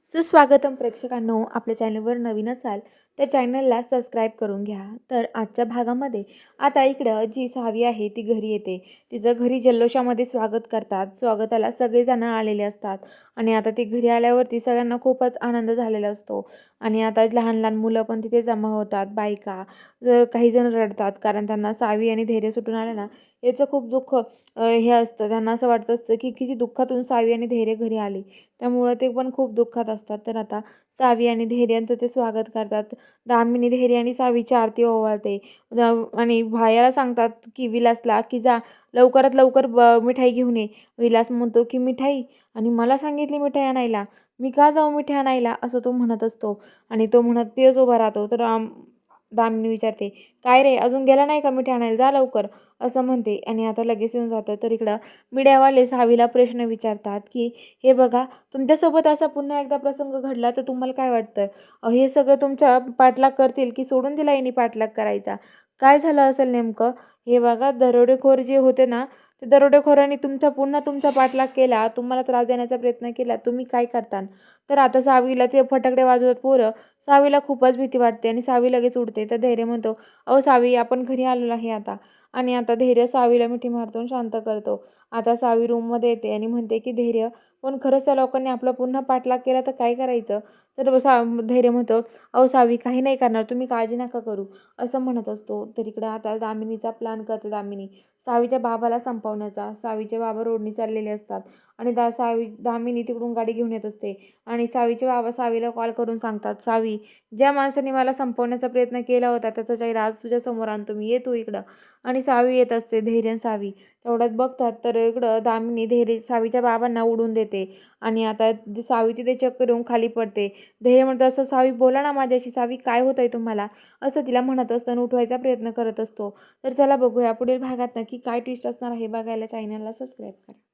सुस्वागतम प्रेक्षकांनो, आपल्या चॅनलवर नवीन असाल तर चॅनलला सबस्क्राईब करून घ्या. तर आजच्या भागामध्ये आता इकडं जी सावी आहे ती घरी येते. तिचं घरी जल्लोषामध्ये स्वागत करतात. स्वागताला सगळेजण आलेले असतात आणि आता ती घरी आल्यावरती सगळ्यांना खूपच आनंद झालेला असतो. आणि आता लहान लहान मुलं पण तिथे जमा होतात, बायका, काही जण रडतात कारण त्यांना सावी आणि धैर्य सुटून आलं ना, याचं खूप दुःख हे असतं. त्यांना असं वाटत असतं की किती दुःखातून सावी आणि धैर्य घरी आले, त्यामुळं ते पण खूप दुःखात असतात. तर आता सावी आणि धैर्यांचं ते स्वागत करतात. दामिनी धैर्य आणि सावीची आरती ओवाळते आणि भायाला सांगतात की विलासला की जा लवकरात लवकर मिठाई घेऊन ये. विलास म्हणतो की मिठाई, आणि मला सांगितली मिठाई आणायला, मी का जाऊ मिठाई आणायला, असं तो म्हणत असतो. आणि तो म्हणत तेच उभा राहतो. तर दामिनी विचारते, काय रे अजून गेला नाही का मिठाई आणायला, जा लवकर, असं म्हणते. आणि आता लगेच येऊन जातं. तर इकडं मीडियावाले सावीला प्रश्न विचारतात की हे बघा, तुमच्यासोबत असा पुन्हा एकदा प्रसंग घडला तर तुम्हाला काय वाटतं? हे सगळं तुमच्या पाठलाग करतील की सोडून दिला यांनी पाठलाग करायचा? काय झालं असेल नेमकं? हे बघा, दरोडेखोर जे होते ना, ते दरोडेखोरांनी पुन्हा तुमचा पाठलाग केला, तुम्हाला त्रास देण्याचा प्रयत्न केला. तुम्ही काय करता? तर आता सावीला ते फटाकडे वाजवतात पोरं. सावीला खूपच भीती वाटते आणि सावी लगेच उडते. तर धैर्य म्हणतो, अहो सावी, आपण घरी आलेलो आहे आता. आणि आता धैर्य सावीला मिठी मारतो, शांत करतो. आता सावी रूममध्ये येते आणि म्हणते की धैर्य, पण खरंच त्या लोकांनी आपला पुन्हा पाठलाग केला तर काय करायचं? तर धैर्य म्हणतो, अहो सावी, काही नाही करणार, तुम्ही काळजी नका करू, असं म्हणत असतो. तर इकडं आता दामिनीचा प्लॅन करते. दामिनी सावीच्या बाबाला संपवण्याचा. सावीचे बाबा रोडनी चाललेले असतात आणि दामिनी तिकडून गाडी घेऊन येत असते आणि सावीचे बाबा सावीला कॉल करून सांगतात, सावी, ज्या माणसाने मला संपवण्याचा प्रयत्न केला होता त्याचा चेहरा आज तुझ्या समोर आणतो मी, ये तू इकडं. आणि सावी येत असते. धैर्य आणि सावी तेवढ्यात बघतात तर इकडं दामिनी धैर्य सावीच्या बाबांना उडून देते आणि आता सावी तिथे चक्कर येऊन खाली पडते. धैर्य म्हणतं, असं सावी बोला ना माझ्याशी, सावी काय होत आहे तुम्हाला, असं तिला म्हणत असतं आणि उठवायचा प्रयत्न करत असतो. तर चला बघूया पुढील भागात नक्की काय ट्विस्ट असणार आहे. बघायला चॅनलला सबस्क्राईब करा.